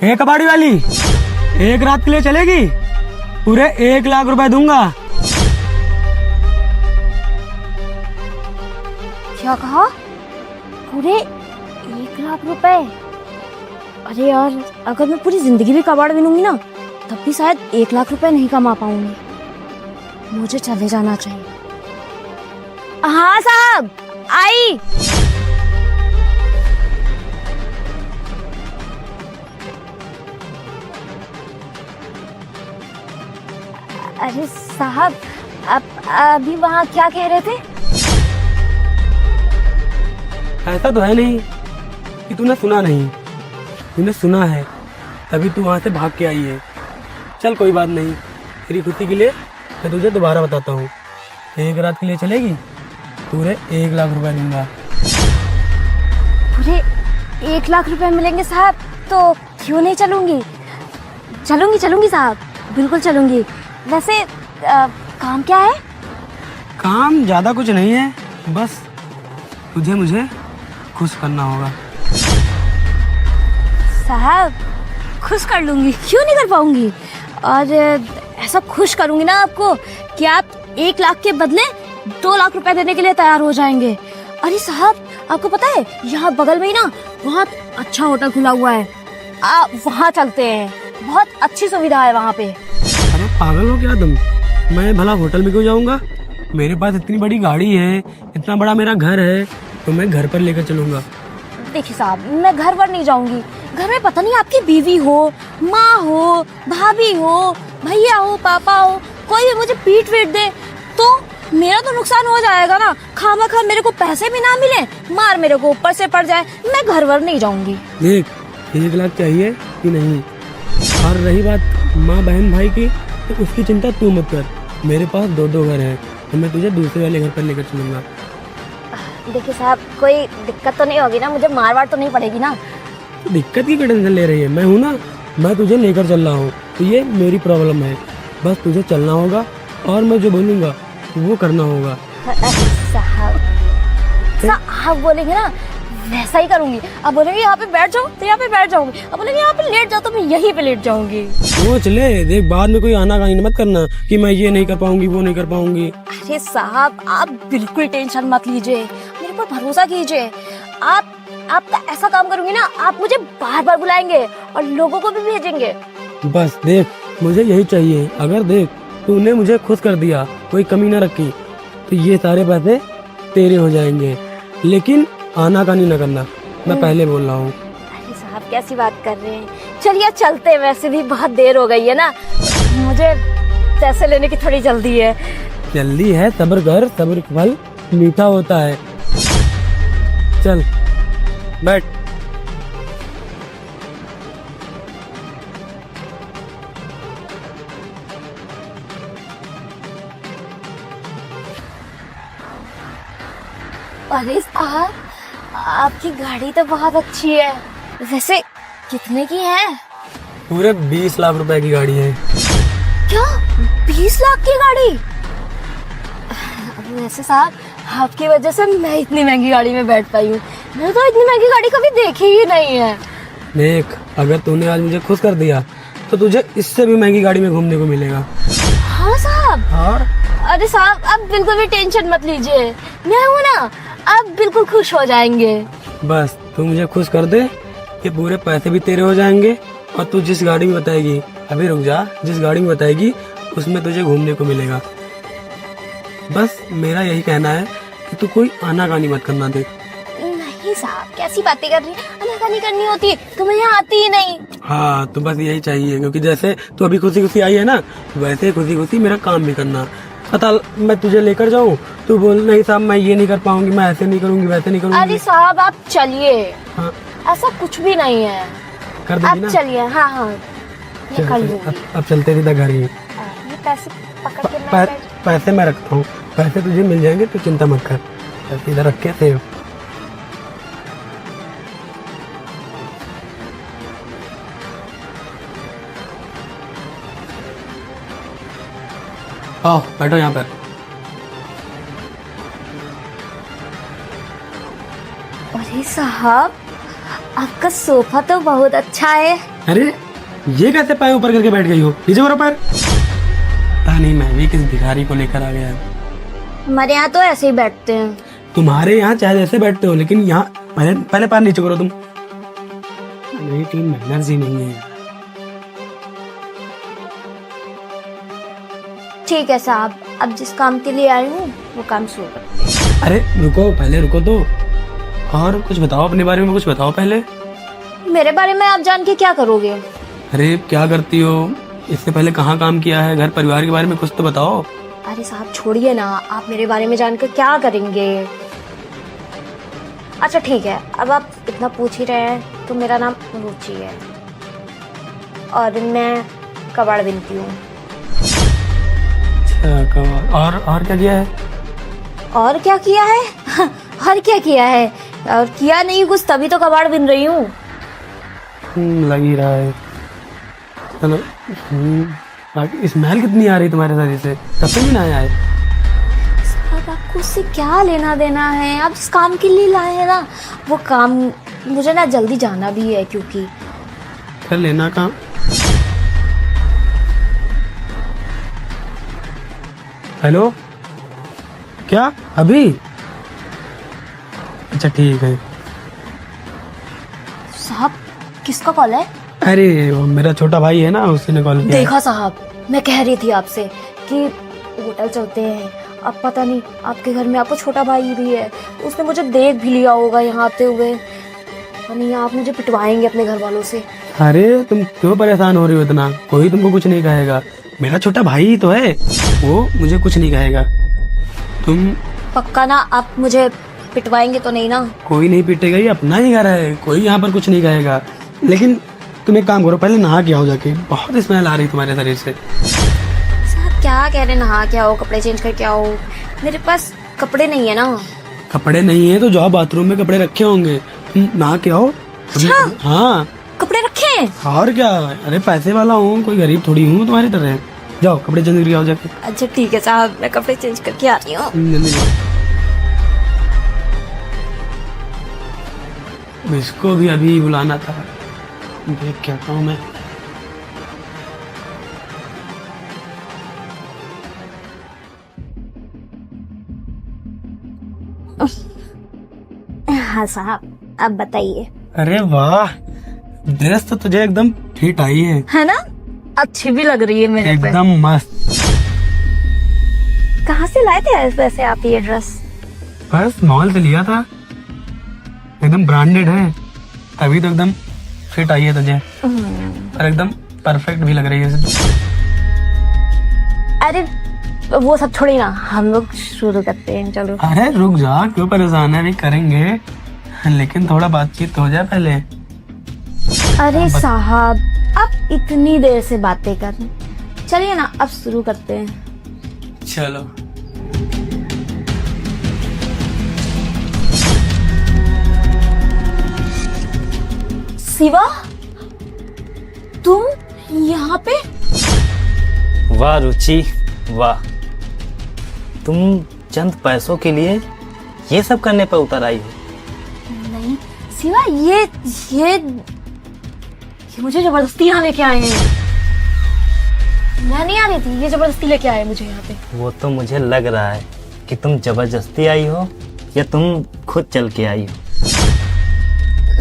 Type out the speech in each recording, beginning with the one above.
हे कबाड़ी वाली, एक रात के लिए चलेगी? पूरे 1 लाख रुपए दूंगा। क्या कहा? पूरे 1 लाख रुपए? अरे यार, अगर मैं पूरी जिंदगी भी कबाड़ बिनूंगी ना, तब भी शायद 1 लाख रुपए नहीं कमा पाऊंगी। मुझे चले जाना चाहिए। हाँ साहब, आई। अरे साहब, आप अभी वहाँ क्या कह रहे थे? ऐसा तो है नहीं कि तूने सुना नहीं। तूने सुना है, तभी तू वहाँ से भाग के आई है। चल कोई बात नहीं, तेरी खुशी के लिए मैं तुझे दोबारा बताता हूँ। 1 रात के लिए चलेगी? पूरे 1 लाख रुपए दूंगा। पूरे 1 लाख रुपए मिलेंगे साहब, तो क्यों नहीं चलूंगी? चलूंगी साहब, बिल्कुल चलूंगी। वैसे काम क्या है? काम ज़्यादा कुछ नहीं है, बस तुझे मुझे खुश करना होगा। साहब, खुश कर लूंगी, क्यों नहीं कर पाऊंगी? और ऐसा खुश करूंगी ना आपको कि आप 1 लाख के बदले 2 लाख रुपए देने के लिए तैयार हो जाएंगे। अरे साहब, आपको पता है यहाँ बगल में ही ना बहुत अच्छा होटल खुला हुआ है, वहाँ चलते हैं। बहुत अच्छी सुविधा है वहाँ पे। अरे पागल हो क्या तुम? मैं भला होटल में क्यों जाऊंगा? मेरे पास इतनी बड़ी गाड़ी है, इतना बड़ा मेरा घर है, तो मैं घर पर लेकर चलूंगा। देखिए साहब, मैं घर पर नहीं जाऊंगी। घर में पता नहीं आपकी बीवी हो, माँ हो, भाभी हो, भैया हो, पापा हो, कोई भी मुझे पीट दे तो मेरा तो नुकसान हो जाएगा ना। खामखा मेरे को पैसे भी ना मिले, मार मेरे को ऊपर से पड़ जाए। मैं घर वर नहीं जाऊंगी। देख, 1 लाख चाहिए कि नहीं? और रही बात माँ बहन भाई की, तो उसकी चिंता तू मत कर। मेरे पास 2 घर हैं, तो मैं तुझे दूसरे वाले घर पर लेकर चलूंगा। देखिए साहब, कोई दिक्कत तो नहीं होगी ना? मुझे मार वार तो नहीं पड़ेगी ना? तो दिक्कत की टेंशन ले रही है? मैं हूँ ना, मैं तुझे लेकर चल रहा हूँ। तो ये मेरी प्रॉब्लम है, बस तुझे चलना होगा और मैं जो बोलूँगा वो करना होगा। साहब आप बोलेंगे ना, वैसा ही करूंगी। आप बोलेंगे यहाँ पे बैठ जाओ तो यहाँ पे बैठ जाऊंगी। आप बोलेंगे यहाँ पे लेट जाओ तो मैं यहीं पे लेट जाऊंगी। सोच ले, देख बाद में कोई आनाकानी मत करना कि मैं ये नहीं कर पाऊंगी, वो नहीं कर पाऊंगी। अरे साहब, आप बिल्कुल टेंशन मत लीजिए, मेरे पर भरोसा कीजिए। आपका ऐसा काम करूंगी ना, आप मुझे बार बार बुलाएंगे और लोगों को भी भेजेंगे। बस देख, मुझे यही चाहिए। अगर देख तूने मुझे खुश कर दिया, कोई कमी ना रखी, तो ये सारे पैसे तेरे हो जाएंगे। लेकिन आनाकानी न करना, मैं पहले बोल रहा हूँ। अरे साहब, कैसी बात कर रहे हैं? चलिए चलते हैं, वैसे भी बहुत देर हो गई है ना, मुझे पैसे लेने की थोड़ी जल्दी है। जल्दी है? सब्र कर, सब्र का फल मीठा होता है। चल बैठ। अरे साहब, आपकी गाड़ी तो बहुत अच्छी है। वैसे कितने की है? पूरे 20 लाख रुपए की गाड़ी है। क्या 20 लाख की गाड़ी? वैसे साहब, आपकी वजह से मैं इतनी महंगी गाड़ी में बैठ पाई हूँ। मैं तो इतनी महंगी गाड़ी कभी देखी ही नहीं है। देख, अगर तूने आज मुझे खुश कर दिया तो तुझे इससे भी महंगी गाड़ी में घूमने को मिलेगा। हाँ साहब। और अरे साहब, आप बिल्कुल भी टेंशन मत लीजिए, मैं हूँ ना, आप बिल्कुल खुश हो जाएंगे। बस तू मुझे खुश कर दे, ये पूरे पैसे भी तेरे हो जाएंगे। और तू जिस गाड़ी में बताएगी, अभी रुक जा, जिस गाड़ी में बताएगी उसमें तुझे घूमने को मिलेगा। बस मेरा यही कहना है कि तू कोई आनाकानी मत करना। दे। नहीं साहब, कैसी बातें कर रही हैं? आनाकानी करनी होती तो मैं यहाँ आती ही नहीं। हाँ, तो बस यही चाहिए, क्योंकि जैसे तू अभी खुशी खुशी आई है ना, वैसे खुशी खुशी मेरा काम भी करना। पता मैं तुझे लेकर जाऊँ, तू बोल नहीं साहब मैं ये नहीं कर पाऊंगी, मैं ऐसे नहीं करूंगी, वैसे नहीं करूंगी। अरे साहब, आप चलिए। हाँ, ऐसा कुछ भी नहीं है, कर देगी ना? आप चलिए। हाँ हाँ, मैं कर लूंगी। अब चलते सीधा घर ही। ये पैसे पकड़ के मैं पैसे मैं रखता हूँ, पैसे तुझे मिल जाएंगे, तू चिंता मत कर। पैसे इधर रख के सेव। आओ बैठो यहाँ पर। अरे साहब, आपका सोफा तो बहुत अच्छा है। अरे ये कैसे पैर ऊपर करके बैठ गई हो? नीचे करो पैर। पता नहीं मैं भी किस भिखारी को लेकर आ गया। हमारे यहाँ तो ऐसे ही बैठते हैं। तुम्हारे यहाँ चाहे जैसे बैठते हो, लेकिन यहाँ पहले पहले पैर नीचे करो तुम। नहीं कोई मैनर्स ही नहीं है। ठीक है साहब, अब जिस काम के लिए आई हूँ वो काम शुरू करते हैं। अरे रुको, पहले रुको तो। और कुछ बताओ अपने बारे में, कुछ बताओ पहले। मेरे बारे में आप जान के क्या करोगे? अरे क्या करती हो? इससे पहले कहाँ काम किया है? घर परिवार के बारे में कुछ तो बताओ। अरे साहब छोड़िए ना, आप मेरे बारे में जानकर क्या करेंगे? अच्छा ठीक है, अब आप इतना पूछ ही रहे हैं तो मेरा नाम रुचि है और मैं कबाड़ बिनती हूँ। और क्या किया है? और क्या किया है? और क्या किया है? और किया नहीं कुछ, तभी तो कबाड़ बिन रही हूँ। लग ही रहा है। चलो बाकी स्मेल कितनी आ रही तुम्हारे शरीर से? कब से नहीं आया है? साहब आपको उससे क्या लेना देना है? आप जिस काम के लिए लाए हैं ना, वो काम मुझे ना जल्दी जाना भी है, क्योंकि कर लेना काम। हेलो, क्या अभी? अच्छा ठीक है। साहब किसका कॉल है? अरे वो मेरा छोटा भाई है ना, उसी ने कॉल किया है। देखा साहब, मैं कह रही थी आपसे कि होटल चलते हैं। अब पता नहीं आपके घर में आपको छोटा भाई भी है, उसने मुझे देख भी लिया होगा यहाँ आते हुए। पता नहीं आप मुझे पिटवाएंगे अपने घर वालों से। अरे तुम क्यों परेशान हो रही हो इतना? कोई तुमको कुछ नहीं कहेगा। मेरा छोटा भाई ही तो है, वो मुझे कुछ नहीं कहेगा। तुम पक्का ना आप मुझे पिटवाएंगे तो नहीं ना? कोई नहीं पीटेगा, ये अपना ही घर है, कोई यहाँ पर कुछ नहीं कहेगा। लेकिन तुम एक काम करो, पहले नहा के आओ जाके। बहुत स्मेल आ रही तुम्हारे शरीर से। साहब क्या कह रहे, नहा के आओ, कपड़े चेंज करके आओ? मेरे पास कपड़े नहीं है ना। कपड़े नहीं है तो जाओ बाथरूम में, कपड़े रखे होंगे, तुम नहा के आओ। अच्छा? हाँ कपड़े रखे हैं? और क्या? अरे पैसे वाला हूँ, कोई गरीब थोड़ी हूँ तुम्हारी तरह। जाओ कपड़े चेंज करके आओ जाके। अच्छा ठीक है साहब, मैं कपड़े चेंज करके आ रही हूँ। जल्दी जाओ। इसको भी अभी बुलाना था, देख क्या कहूँ मैं। हाँ साहब, अब बताइए। अरे वाह, ड्रेस तो तुझे एकदम फिट आई है ना? अच्छी भी लग रही है मेरे पे। एकदम मस्त। कहाँ से लाए थे वैसे आप ये ड्रेस? बस मॉल से लिया था, एकदम ब्रांडेड है, तभी तो एकदम फिट आई है तुझे। और एकदम परफेक्ट भी लग रही है। अरे वो सब छोड़िए ना, हम लोग शुरू करते हैं, चलो। अरे रुक जा, क्यों परेशान है? अभी करेंगे, लेकिन थोड़ा बातचीत हो जाए पहले। अरे साहब आप इतनी देर से बातें कर रहे हैं, चलिए ना अब शुरू करते हैं। चलो। शिवा, तुम यहाँ पे? वाह रुचि, वाह। तुम चंद पैसों के लिए ये सब करने पर उतर आई हो? नहीं शिवा, ये मुझे जबरदस्ती यहाँ लेके आए हैं। मैं नहीं आ रही थी, ये जबरदस्ती लेके आए मुझे यहाँ पे। वो तो मुझे लग रहा है कि तुम जबरदस्ती आई हो या तुम खुद चल के आई हो।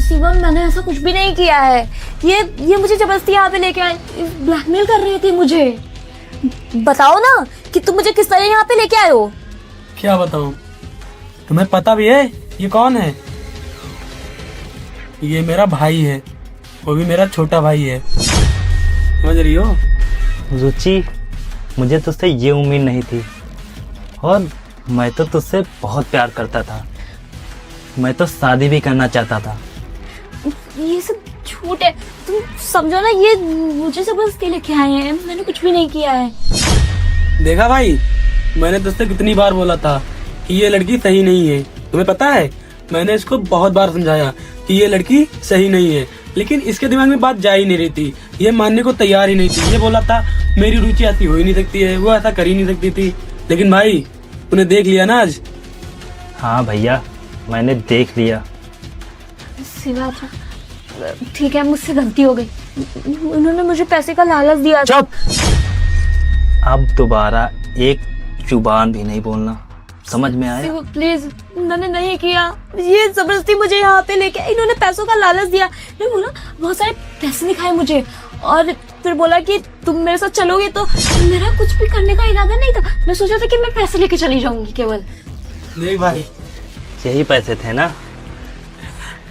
शिवम, मैंने ऐसा कुछ भी नहीं किया है। ये मुझे जबरदस्ती यहाँ पे लेके आए, ब्लैकमेल कर रहे थे मुझे। बताओ ना कि तुम मुझे किस तरह यहाँ पे लेके आए हो? क्या बताऊं? तुम्हें पता भी है ये कौन है? ये मेरा भाई है, वो भी मेरा छोटा भाई है, समझ रही हो? रुचि, मुझे तुझसे ये उम्मीद नहीं थी, और मैं तो तुझसे बहुत प्यार करता था। मैं तो शादी भी करना चाहता था। ये सब झूठ है, तुम समझो ना, ये मुझे जबरदस्ती लेके आए हैं, मैंने कुछ भी नहीं किया है। देखा भाई, मैंने तुझसे कितनी बार बोला था कि ये लड़की सही नहीं है। तुम्हें पता है, मैंने इसको बहुत बार समझाया कि ये लड़की सही नहीं है, लेकिन इसके दिमाग में बात जा ही नहीं रही थी। ये मानने को तैयार ही नहीं थी। ये बोला था मेरी रुचि ऐसी हो ही नहीं सकती है, वो ऐसा कर ही नहीं सकती थी। लेकिन भाई, तूने देख लिया ना आज। हाँ भैया, मैंने देख लिया। शिवा, ठीक है, मुझसे गलती हो गई। उन्होंने मुझे पैसे का लालच दिया। चुप। अब दोबारा एक जुबान भी नहीं बोलना, समझ में आया? शिवा प्लीज, मैंने नहीं किया। ये जबरदस्ती मुझे यहाँ पे लेके, इन्होंने पैसों का लालच दिया। इन्होंने बोला, बहुत सारे पैसे दिखाए मुझे और फिर बोला कि तुम मेरे साथ चलोगे। तो मेरा कुछ भी करने का इरादा नहीं था। मैं सोचा था कि मैं पैसे लेके चली जाऊंगी केवल। देख भाई, यही पैसे थे ना?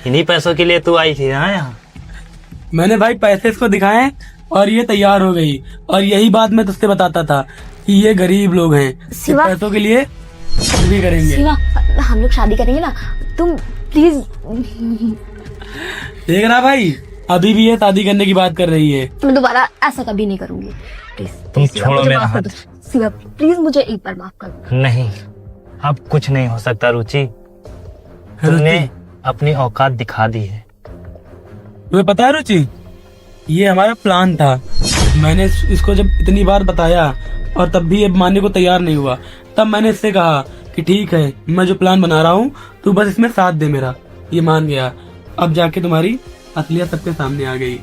इन्हीं पैसों के लिए तू आई थी ना यहाँ? मैंने भाई पैसे इसको दिखाए और ये तैयार हो गई। और यही बात मैं तुझसे बताता था कि ये गरीब लोग हैं, ये शिवा। पैसों के लिए कुछ भी करेंगे। शिवा, हम लोग शादी करेंगे ना, तुम प्लीज। देख रहा भाई, अभी भी ये शादी करने की बात कर रही है। मैं दोबारा ऐसा कभी नहीं करूंगी। प्लीज तुम शिवा, छोड़ो मुझे मेरा माफ कर हाथ। दो। शिवा प्लीज, मुझे एक बार माफ कर दो। नहीं, अब कुछ नहीं हो सकता रुचि। तुमने अपनी औकात दिखा दी है। तुम्हें पता है रुचि, ये हमारा प्लान था। मैंने इसको जब इतनी बार बताया और तब भी ये मानने को तैयार नहीं हुआ, तब मैंने इससे कहा कि ठीक है, मैं जो प्लान बना रहा हूँ तू बस इसमें साथ दे मेरा। ये मान गया। अब जाके तुम्हारी असलियत सबके सामने आ गई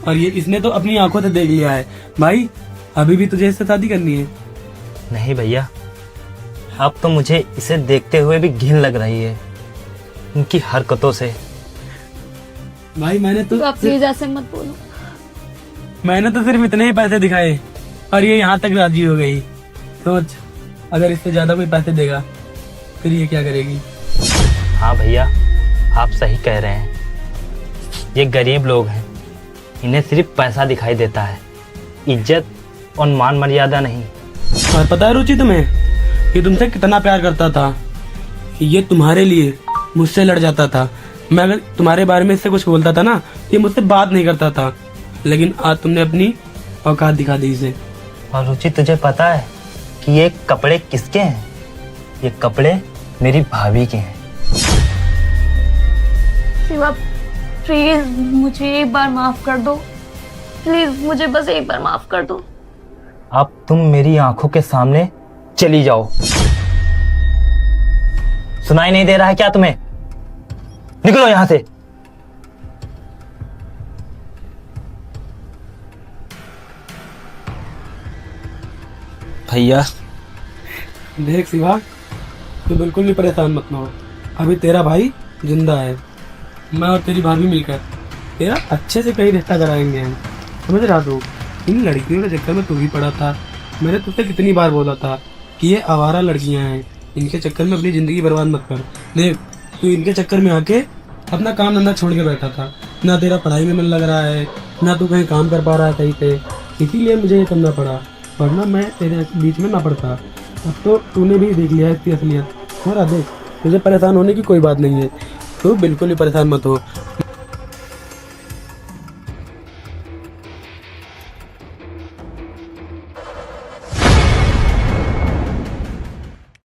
और ये इसने तो अपनी आंखों से देख लिया है। भाई, अभी भी तुझे इससे शादी करनी है? नहीं भैया, अब तो मुझे इसे देखते हुए भी घिन लग रही है, उनकी हरकतों से। भाई मैंने शिवा प्लीज ऐसे मत बोलो। तो सिर्फ इतने ही पैसे दिखाए और ये यहाँ तक राजी हो गई। सोच, अगर इससे ज्यादा कोई पैसे देगा फिर ये क्या करेगी? हाँ भैया, आप सही कह रहे हैं। ये गरीब लोग हैं, इन्हें सिर्फ पैसा दिखाई देता है, इज्जत और मान मर्यादा नहीं। और पता है रुचि तुम्हें, ये तुमसे कितना प्यार करता था। ये तुम्हारे लिए मुझसे लड़ जाता था। मैं अगर तुम्हारे बारे में इससे कुछ बोलता था ना, ये मुझसे बात नहीं करता था। लेकिन आज तुमने अपनी औकात दिखा दी इसे। और रुचि, तुझे पता है कि ये कपड़े किसके हैं? ये कपड़े मेरी भाभी के हैं। शिवा प्लीज, मुझे एक बार माफ कर दो। प्लीज मुझे बस एक बार माफ कर दो। अब तुम मेरी आंखों के सामने चली जाओ। सुनाई नहीं दे रहा है क्या तुम्हें? निकलो यहां से। भैया, देख शिवा, तू बिल्कुल भी परेशान मत हो। अभी तेरा भाई जिंदा है। मैं और तेरी भाभी मिलकर तेरा अच्छे से कहीं रिश्ता कराएंगे हम। समझ रहा तू? इन लड़कियों के चक्कर में तू भी पड़ा था। मैंने तुझसे कितनी बार बोला था कि ये आवारा लड़कियां हैं, इनके चक्कर में अपनी जिंदगी बर्बाद मत कर। देख, तू इनके चक्कर में आके अपना काम धंधा छोड़ के बैठा था। ना तेरा पढ़ाई में मन लग रहा है, ना तू कहीं काम कर पा रहा है सही से। इसीलिए मुझे ये करना पड़ा, वरना मैं तेरे बीच में ना पड़ता। अब तो तूने भी देख लिया इसकी असलियत। और देख, तुझे परेशान होने की कोई बात नहीं है। तू बिल्कुल भी परेशान मत हो।